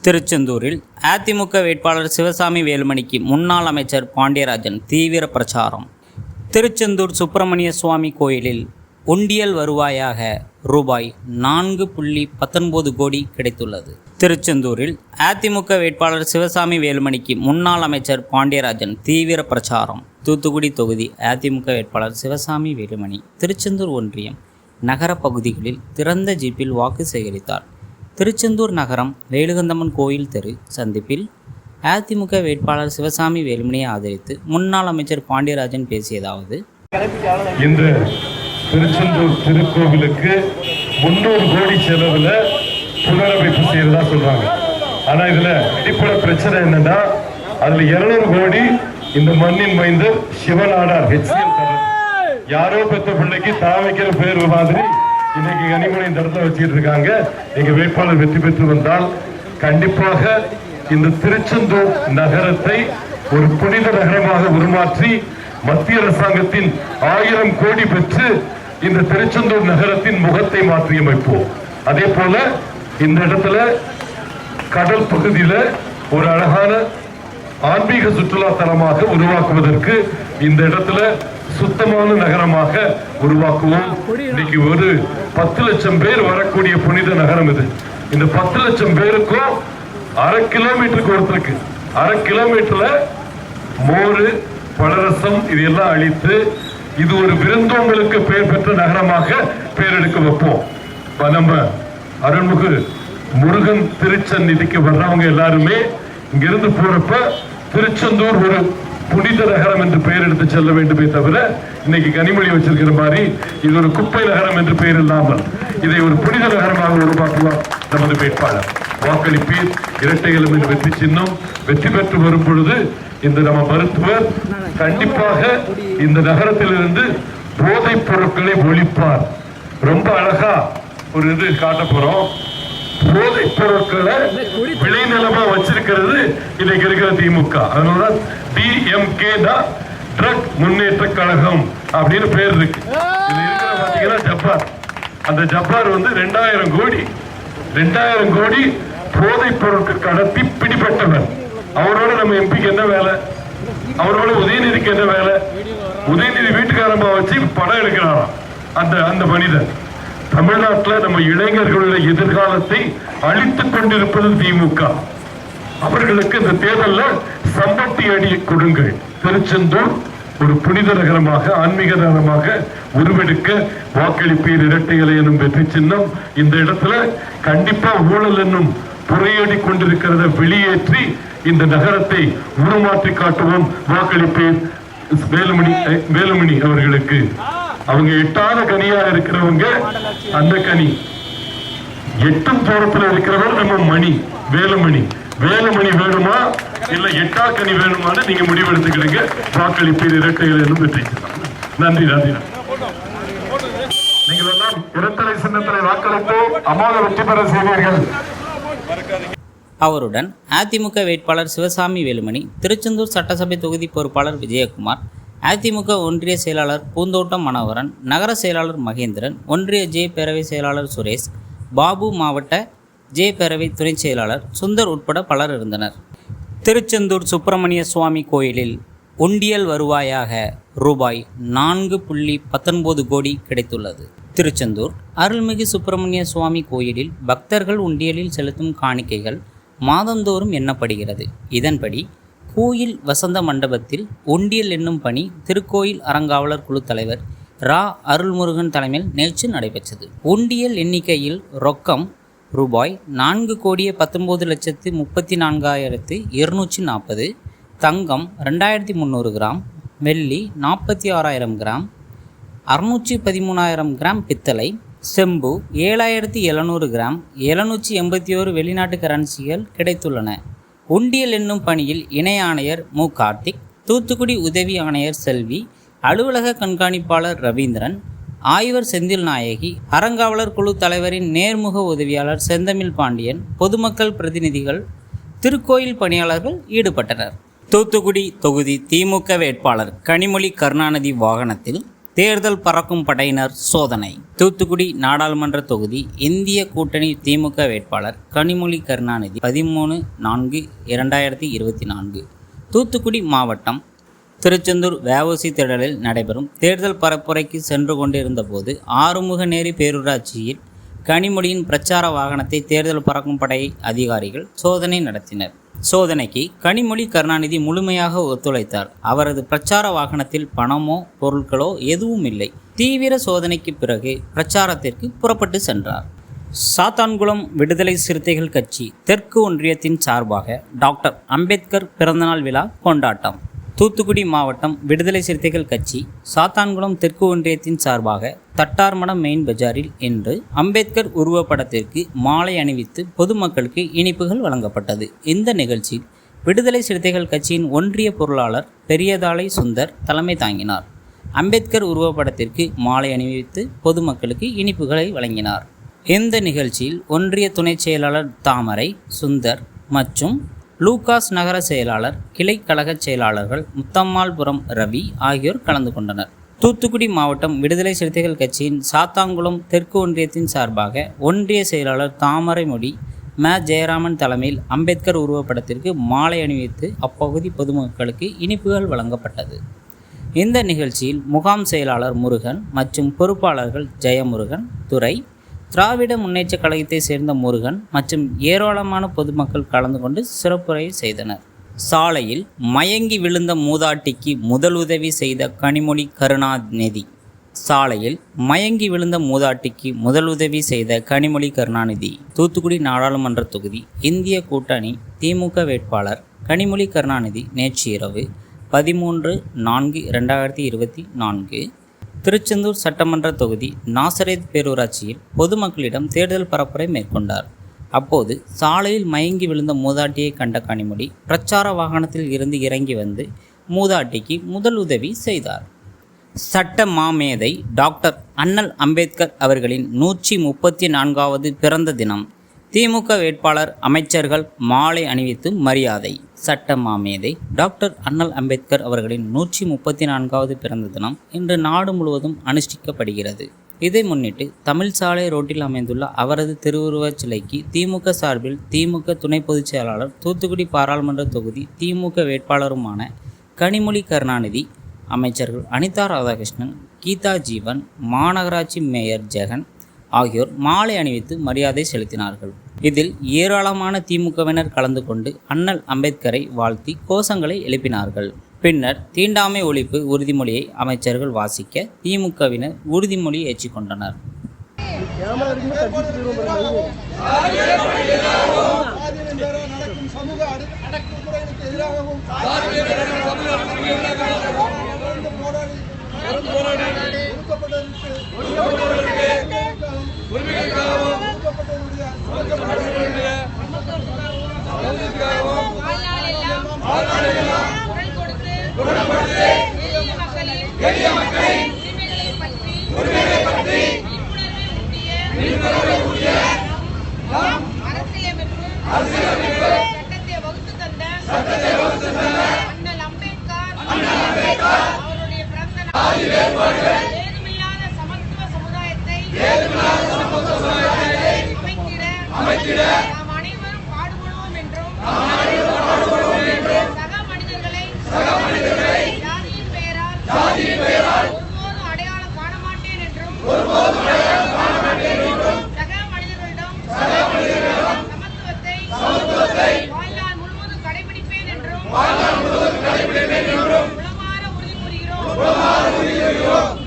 திருச்செந்தூரில் அதிமுக வேட்பாளர் சிவசாமி வேலுமணிக்கு முன்னாள் அமைச்சர் பாண்டியராஜன் தீவிர பிரச்சாரம். திருச்செந்தூர் சுப்பிரமணிய சுவாமி கோயிலில் உண்டியல் வருவாயாக ரூபாய் 4.19 கோடி கிடைத்துள்ளது. திருச்செந்தூரில் அதிமுக வேட்பாளர் சிவசாமி வேலுமணிக்கு முன்னாள் அமைச்சர் பாண்டியராஜன் தீவிர பிரச்சாரம். தூத்துக்குடி தொகுதி அதிமுக வேட்பாளர் சிவசாமி வேலுமணி திருச்செந்தூர் ஒன்றியம் நகர பகுதிகளில் திறந்த ஜீப்பில் வாக்கு சேகரித்தார். திருச்செந்தூர் நகரம் வேலுகந்தம்மன் கோயில் தெரு சந்திப்பில் அதிமுக வேட்பாளர் சிவசாமி வேலுமணியை ஆதரித்து முன்னாள் அமைச்சர் பாண்டியராஜன் பேசியதாவது: இந்த திருச்செந்தூர் திருக்கோவிலுக்கு 300 கோடி செலவில் புனரமைப்பு செய்யறதா சொல்றாங்க. ஆனா இதுல அடிப்படை பிரச்சனை என்னன்னா, அதுல 200 கோடி இந்த மண்ணின் மைந்தர் சிவநாடார் யாரோ பெற்ற பிள்ளைக்கு தாவைக்கிற பேர் மாதிரி இன்னைக்கு கனிமொழி இந்த இடத்துல வச்சுட்டு இருக்காங்க. எங்க வேட்பாளர் வெற்றி பெற்று வந்தால் கண்டிப்பாக இந்த திருச்செந்தூர் நகரத்தை ஒரு புனித நகரமாக உருமாற்றி மத்திய அரசாங்கத்தின் 1000 கோடி பெற்று இந்த திருச்செந்தூர் நகரத்தின் முகத்தை மாற்றியமைப்போம். அதே போல இந்த இடத்துல கடல் பகுதியில ஒரு அழகான ஆன்மீக சுற்றுலா தலமாக உருவாக்குவதற்கு இந்த இடத்துல சுத்தமான நகரமாக உருவாக்குவோம். இன்னைக்கு ஒரு 10 லட்சம் பேர் வரக்கூடிய புனித நகரம் இது. இந்த 10 லட்சம் பேருக்கும் 1/2 கிலோமீட்டருக்கு ஒருத்தருக்கு 1/2 கிலோமீட்டர்ல மோரு பழரசம் இதெல்லாம் அளித்து இது ஒரு விருந்தோங்களுக்கு பெயர் பெற்ற நகரமாக பெயர் எடுக்க வைப்போம். நம்ம அருள்மிகு முருகன் திருச்சந்நிதிக்கு வர்றவங்க எல்லாருமே இங்கிருந்து போறப்ப திருச்செந்தூர் ஒரு புனித நகரம் என்று பெயர் எடுத்து செல்ல வேண்டுமே தவிர, இன்னைக்கு கனிமொழி வச்சிருக்கிற மாதிரி இது ஒரு குப்பை நகரம் என்று பெயர் இல்லாமல் இதை ஒரு புனித நகரமாக உருவாக்குவார் நமது வேட்பாளர். வாக்களிப்பீர். இரட்டை எலும்பின் வெற்றி சின்னம். வெற்றி பெற்று வரும் பொழுது இந்த நம்ம மருத்துவர் கண்டிப்பாக இந்த நகரத்திலிருந்து போதைப் பொருட்களை ஒழிப்பார். ரொம்ப அழகா ஒரு இது காட்ட போறோம். போதைப் பொருட்களை விளைநிலமா வச்சிருக்கிறது இன்னைக்கு இருக்கிற திமுக. அதனால DMK தான் ட்ரக் முன்னேற்ற கழகம் அப்படின்னு பேர் இருக்கு. இது இருக்கிற பாத்தீங்கன்னா ஜப்பார். அந்த ஜப்பார் 2000 கோடி போதைப் பொருட்கள் கடத்தி பிடிபட்டவர். அவரோட நம்ம எம்பிக்கு என்ன வேலை? அவரோட உதயநிதிக்கு என்ன வேலை? உதயநிதி வீட்டுக்காரமா வச்சு படம் எடுக்கிறாராம் அந்த மனிதன். தமிழ்நாட்டில் நம்ம இளைஞர்களுடைய எதிர்காலத்தை அழித்துக் கொண்டிருப்பது திமுக. அவர்களுக்கு இந்த தேர்தலில் சம்பட்டி அடி கொடுங்கள். திருச்செந்தூர் ஒரு புனித நகரமாக ஆன்மீக நகரமாக உருவெடுக்க வாக்களிப்பீர். இரட்டை இலை எனும் வெற்றி சின்னம். இந்த இடத்துல கண்டிப்பா ஊழல் என்னும் புறையடி கொண்டிருக்கிறத வெளியேற்றி இந்த நகரத்தை உருமாற்றி காட்டுவோம். வாக்களிப்பீர் வேலுமணி அவர்களுக்கு. அவங்க எட்டாத கனியா இருக்கிறவங்க அந்த கனி. எட்டும் தூரத்தில் இருக்கிறவர் நம்ம மணி வேலுமணி வேணுமா இல்ல எட்டா கனி வேணுமான்னு நீங்க முடிவெடுத்துக்கிடுங்க. வாக்களிப்பீர். இரட்டை இலையிலும் வெற்றி. நன்றி. நீங்கள் எல்லாம் இரட்டை சின்னத்திலே வாக்களித்து அமோக வெற்றி பெற செய்வீர்கள். அவருடன் அதிமுக வேட்பாளர் சிவசாமி வேலுமணி, திருச்செந்தூர் சட்டசபை தொகுதி பொறுப்பாளர் விஜயகுமார், அதிமுக ஒன்றிய செயலாளர் பூந்தோட்டம் மனோகரன், நகர செயலாளர் மகேந்திரன், ஒன்றிய ஜே பேரவை செயலாளர் சுரேஷ் பாபு, மாவட்ட ஜே பேரவை துணை செயலாளர் சுந்தர் உட்பட பலர் இருந்தனர். திருச்செந்தூர் சுப்பிரமணிய சுவாமி கோயிலில் உண்டியல் வருவாயாக ரூபாய் 4.19 கோடி கிடைத்துள்ளது. திருச்செந்தூர் அருள்மிகு சுப்பிரமணிய சுவாமி கோயிலில் பக்தர்கள் உண்டியலில் செலுத்தும் காணிக்கைகள் மாதந்தோறும் எண்ணப்படுகிறது. இதன்படி கோயில் வசந்த மண்டபத்தில் உண்டியல் என்னும் பணி திருக்கோயில் அறங்காவலர் குழு தலைவர் ரா அருள்முருகன் தலைமையில் நேற்று நடைபெற்றது. உண்டியல் எண்ணிக்கையில் ரொக்கம் ரூபாய் 4,34,34,240, தங்கம் 2300 கிராம், வெள்ளி 46,000 கிராம், 613,000 கிராம் பித்தளை, செம்பு 7,700 கிராம், 781 வெளிநாட்டு கரன்சிகள் கிடைத்துள்ளன. உண்டியல் என்னும் பணியில் இணை ஆணையர் மு. கார்த்திக், தூத்துக்குடி உதவி ஆணையர் செல்வி, அலுவலக கண்காணிப்பாளர் ரவீந்திரன், ஆய்வர் செந்தில் நாயகி, அறங்காவலர் குழு தலைவரின் நேர்முக உதவியாளர் செந்தமிழ் பாண்டியன், பொதுமக்கள் பிரதிநிதிகள், திருக்கோயில் பணியாளர்கள் ஈடுபட்டனர். தூத்துக்குடி தொகுதி திமுக வேட்பாளர் கனிமொழி கருணாநிதி வாகனத்தில் தேர்தல் பறக்கும் படையினர் சோதனை. தூத்துக்குடி நாடாளுமன்ற தொகுதி இந்திய கூட்டணி திமுக வேட்பாளர் கனிமொழி கருணாநிதி 13/4/2024 தூத்துக்குடி மாவட்டம் திருச்செந்தூர் வ.உ.சி. திடலில் நடைபெறும் தேர்தல் பரப்புரைக்கு சென்று கொண்டிருந்த போது ஆறுமுகநேரி பேரூராட்சியில் கனிமொழியின் பிரச்சார வாகனத்தை தேர்தல் பறக்கும் படை அதிகாரிகள் சோதனை நடத்தினர். சோதனைக்கு கனிமொழி கருணாநிதி முழுமையாக ஒத்துழைத்தார். அவரது பிரச்சார வாகனத்தில் பணமோ பொருட்களோ எதுவும் இல்லை. தீவிர சோதனைக்கு பிறகு பிரச்சாரத்திற்கு புறப்பட்டு சென்றார். சாத்தான்குளம் விடுதலை சிறுத்தைகள் கட்சி தெற்கு ஒன்றியத்தின் சார்பாக டாக்டர் அம்பேத்கர் பிறந்தநாள் விழா கொண்டாட்டம். தூத்துக்குடி மாவட்டம் விடுதலை சிறுத்தைகள் கட்சி சாத்தான்குளம் தெற்கு ஒன்றியத்தின் சார்பாக தட்டார்மடம் மெயின் பஜாரில் இன்று அம்பேத்கர் உருவப்படத்திற்கு மாலை அணிவித்து பொதுமக்களுக்கு இனிப்புகள் வழங்கப்பட்டது. இந்த நிகழ்ச்சியில் விடுதலை சிறுத்தைகள் கட்சியின் ஒன்றிய பொருளாளர் பெரியதாளை சுந்தர் தலைமை தாங்கினார். அம்பேத்கர் உருவப்படத்திற்கு மாலை அணிவித்து பொதுமக்களுக்கு இனிப்புகளை வழங்கினார். இந்த நிகழ்ச்சியில் ஒன்றிய துணை செயலாளர் தாமரை சுந்தர் மற்றும் லூகாஸ் நகர செயலாளர், கிளை கழக செயலாளர்கள் முத்தம்மாள்புரம் ரவி ஆகியோர் கலந்து கொண்டனர். தூத்துக்குடி மாவட்டம் விடுதலை சிறுத்தைகள் கட்சியின் சாத்தான்குளம் தெற்கு ஒன்றியத்தின் சார்பாக ஒன்றிய செயலாளர் தாமரைமொழி ம. ஜெயராமன் தலைமையில் அம்பேத்கர் உருவப்படத்திற்கு மாலை அணிவித்து அப்பகுதி பொதுமக்களுக்கு இனிப்புகள் வழங்கப்பட்டது. இந்த நிகழ்ச்சியில் முகாம் செயலாளர் முருகன் மற்றும் பொறுப்பாளர்கள் ஜெயமுருகன், துரை, திராவிட முன்னேற்ற கழகத்தை சேர்ந்த முருகன் மற்றும் ஏராளமான பொதுமக்கள் கலந்து கொண்டு சிறப்புரை செய்தனர். சாலையில் மயங்கி விழுந்த மூதாட்டிக்கு முதலுதவி செய்த கனிமொழி கருணாநிதி. சாலையில் மயங்கி விழுந்த மூதாட்டிக்கு முதலுதவி செய்த கனிமொழி கருணாநிதி. தூத்துக்குடி நாடாளுமன்ற தொகுதி இந்திய கூட்டணி திமுக வேட்பாளர் கனிமொழி கருணாநிதி நேற்று இரவு 13/4/2024 திருச்செந்தூர் சட்டமன்ற தொகுதி நாசரேத் பேரூராட்சியில் பொதுமக்களிடம் தேர்தல் பரப்புரை மேற்கொண்டார். அப்போது சாலையில் மயங்கி விழுந்த மூதாட்டியை கண்ட கனிமொழி பிரச்சார வாகனத்தில் இருந்து இறங்கி வந்து மூதாட்டிக்கு முதல் உதவி செய்தார். சட்ட மாமேதை டாக்டர் அண்ணல் அம்பேத்கர் அவர்களின் 134வது பிறந்த தினம். திமுக வேட்பாளர், அமைச்சர்கள் மாலை அணிவித்து மரியாதை. சட்ட மாமேதை டாக்டர் அண்ணல் அம்பேத்கர் அவர்களின் 134வது பிறந்த தினம் இன்று நாடு முழுவதும் அனுஷ்டிக்கப்படுகிறது. இதை முன்னிட்டு தமிழ் சாலை ரோட்டில் அமைந்துள்ள அவரது திருவுருவச் சிலைக்கு திமுக சார்பில் திமுக துணை பொதுச் செயலாளர், தூத்துக்குடி பாராளுமன்ற தொகுதி திமுக வேட்பாளருமான கனிமொழி கருணாநிதி, அமைச்சர்கள் அனிதா ராதாகிருஷ்ணன், கீதா ஜீவன், மாநகராட்சி மேயர் ஜெகன் ஆகியோர் மாலை அணிவித்து மரியாதை செலுத்தினார்கள். இதில் ஏராளமான திமுகவினர் கலந்து கொண்டு அண்ணல் அம்பேத்கரை வாழ்த்தி கோஷங்களை எழுப்பினார்கள். பின்னர் தீண்டாமை ஒழிப்பு உறுதிமொழியை அமைச்சர்கள் வாசிக்க திமுகவினர் உறுதிமொழி ஏற்றுக்கொண்டனர். சட்டத்தை வகுத்து தந்த அண்ணல் அம்பேத்கர் அவருடைய பிறந்த நாள் ஏழ்மையான சமத்துவ சமுதாயத்தை அமைத்திட